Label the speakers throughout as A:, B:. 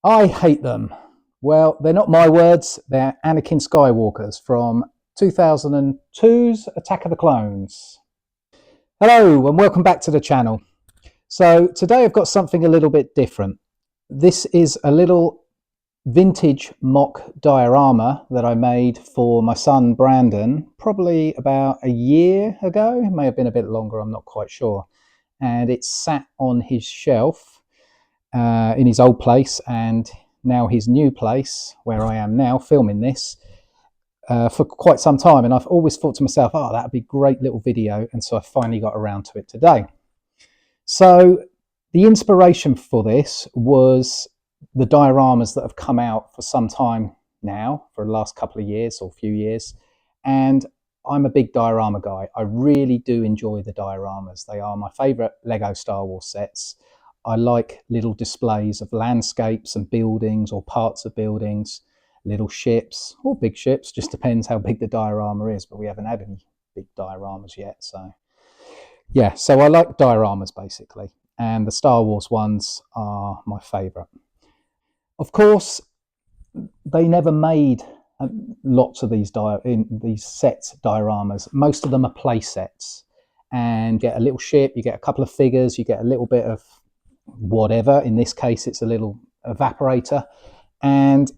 A: I hate them. Well, they're not my words, they're Anakin Skywalker's from 2002's Attack of the Clones. Hello, and welcome back to the channel. So, today I've got something a little bit different. This is a little vintage MOC diorama that I made for my son Brandon probably about a year ago. It may have been a bit longer, I'm not quite sure. And it's sat on his shelf in his old place and now his new place where I am now filming this for quite some time, and I've always thought to myself, oh, that'd be a great little video, and so I finally got around to it today. So the inspiration for this was the dioramas that have come out for some time now, for the last couple of years or few years, and I'm a big diorama guy. I really do enjoy the dioramas. They are my favourite Lego Star Wars sets. I like little displays of landscapes and buildings or parts of buildings, little ships or big ships, just depends how big the diorama is, but we haven't had any big dioramas yet. So yeah, so I like dioramas basically, and the Star Wars ones are my favourite. Of course, they never made lots of these sets dioramas. Most of them are play sets, and you get a little ship, you get a couple of figures, you get a little bit of whatever. In this case, it's a little evaporator, and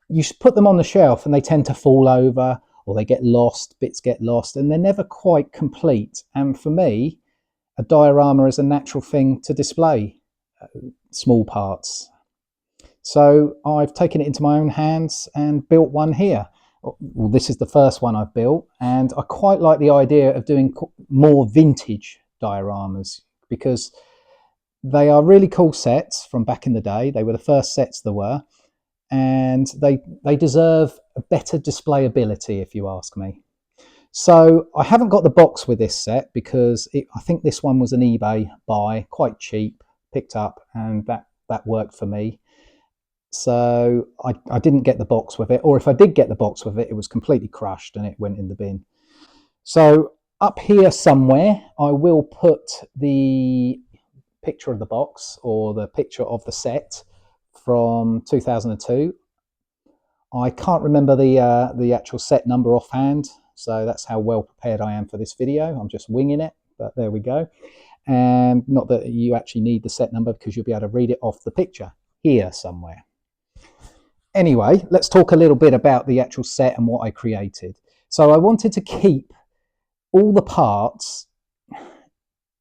A: you put them on the shelf and they tend to fall over or they get lost, bits get lost, and they're never quite complete. And for me, a diorama is a natural thing to display small parts. So I've taken it into my own hands and built one here. Well, this is the first one I've built, and I quite like the idea of doing more vintage dioramas because they are really cool sets from back in the day. They were the first sets there were, and they deserve a better displayability, if you ask me. So I haven't got the box with this set because I think this one was an eBay buy, quite cheap, picked up, and that worked for me. So I didn't get the box with it, or if I did get the box with it, it was completely crushed and it went in the bin. So up here somewhere, I will put the picture of the box or the picture of the set from 2002. I can't remember the actual set number offhand, so that's how well prepared I am for this video. I'm just winging it, but there we go. And not that you actually need the set number because you'll be able to read it off the picture here somewhere. Anyway, let's talk a little bit about the actual set and what I created. So I wanted to keep all the parts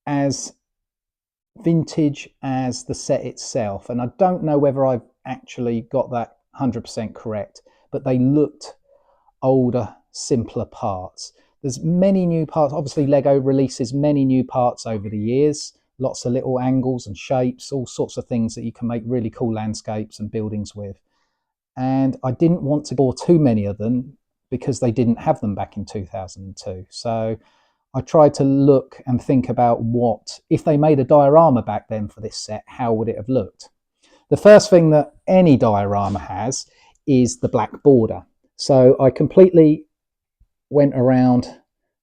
A: as vintage as the set itself, and I don't know whether I've actually got that 100% correct, but they looked older, simpler parts. There's many new parts. Obviously Lego releases many new parts over the years, lots of little angles and shapes, all sorts of things that you can make really cool landscapes and buildings with, and I didn't want to bore too many of them because they didn't have them back in 2002. So I tried to look and think about what, if they made a diorama back then for this set, how would it have looked? The first thing that any diorama has is the black border. So I completely went around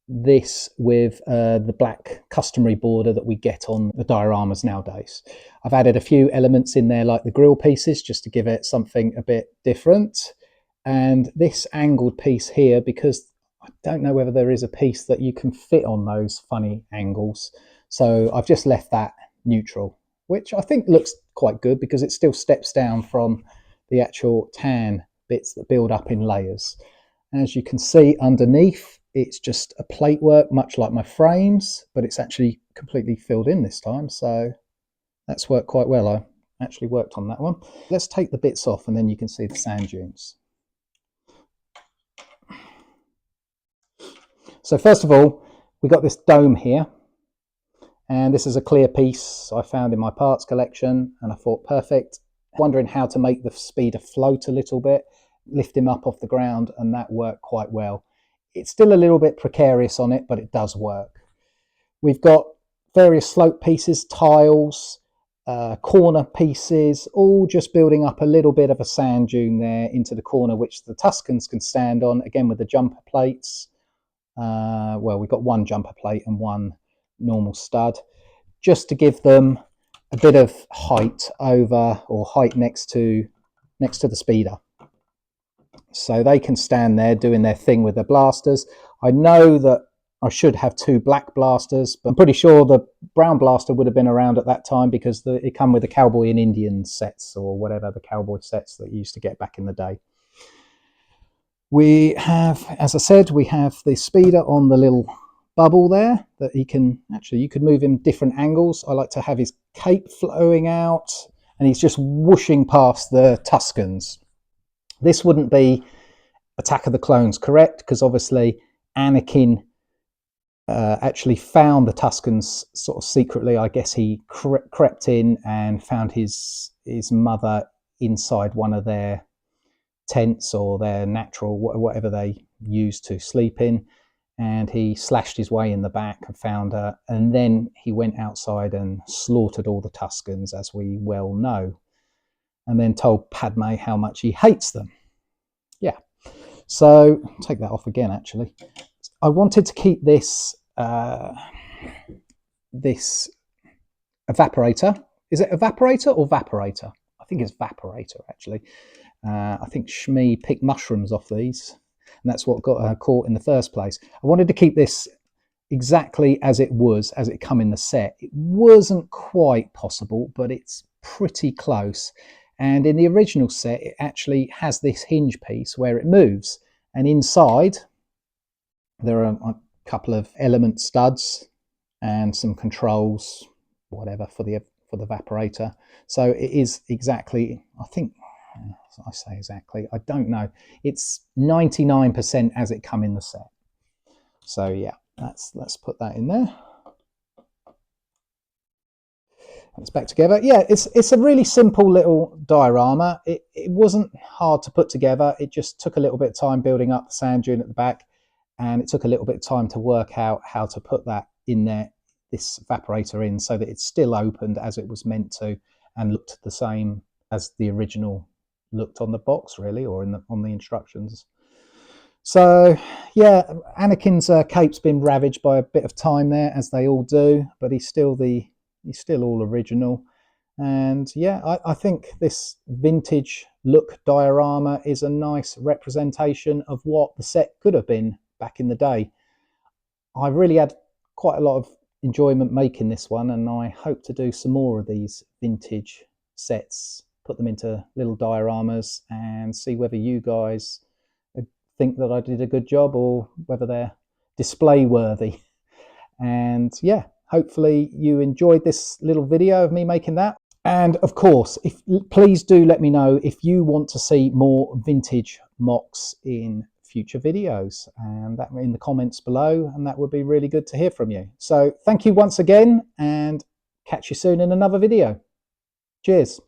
A: this with the black customary border that we get on the dioramas nowadays. I've added a few elements in there like the grill pieces just to give it something a bit different. And this angled piece here, because I don't know whether there is a piece that you can fit on those funny angles. So I've just left that neutral, which I think looks quite good because it still steps down from the actual tan bits that build up in layers. As you can see underneath, it's just a plate work, much like my frames, but it's actually completely filled in this time. So that's worked quite well. I actually worked on that one. Let's take the bits off and then you can see the sand dunes. So first of all, we got this dome here, and this is a clear piece I found in my parts collection, and I thought perfect. Wondering how to make the speeder float a little bit, lift him up off the ground, and that worked quite well. It's still a little bit precarious on it, but it does work. We've got various slope pieces, tiles, corner pieces, all just building up a little bit of a sand dune there into the corner, which the Tuskens can stand on, again with the jumper plates. Well, we've got one jumper plate and one normal stud, just to give them a bit of height over, or height next to the speeder, so they can stand there doing their thing with their blasters. I know that I should have two black blasters, but I'm pretty sure the brown blaster would have been around at that time, because it come with the Cowboy and Indian sets, or whatever, the cowboy sets that you used to get back in the day. We have, as I said, we have the speeder on the little bubble there that he can, actually you could move him different angles. I like to have his cape flowing out, and he's just whooshing past the Tuskens. This wouldn't be Attack of the Clones, correct? Because obviously Anakin actually found the Tuskens sort of secretly. I guess he crept in and found his mother inside one of their tents, or their natural, whatever they used to sleep in, and he slashed his way in the back and found her, and then he went outside and slaughtered all the Tuskens, as we well know, and then told Padme how much he hates them. Yeah, so take that off again. Actually, I wanted to keep this this evaporator. Is it evaporator or vaporator? I think it's vaporator, actually. I think Shmi picked mushrooms off these, and that's what got her caught in the first place. I wanted to keep this exactly as it was, as it come in the set. It wasn't quite possible, but it's pretty close. And in the original set, it actually has this hinge piece where it moves, and inside there are a couple of element studs and some controls, whatever, for the evaporator. So it is exactly, I think, I say exactly, I don't know, it's 99% as it come in the set. So yeah, let's put that in there. It's back together. Yeah, it's a really simple little diorama. It wasn't hard to put together. It just took a little bit of time building up the sand dune at the back, and it took a little bit of time to work out how to put that in there, this evaporator in, so that it's still opened as it was meant to, and looked the same as the original looked on the box, really, or on the instructions. So yeah, Anakin's cape's been ravaged by a bit of time there, as they all do, but he's still all original. And yeah, I think this vintage look diorama is a nice representation of what the set could have been back in the day. I really had quite a lot of enjoyment making this one, and I hope to do some more of these vintage sets, put them into little dioramas, and see whether you guys think that I did a good job, or whether they're display worthy. And yeah, hopefully you enjoyed this little video of me making that. And of course, please do let me know if you want to see more vintage MOCs in future videos, and that in the comments below, and that would be really good to hear from you. So thank you once again, and catch you soon in another video. Cheers.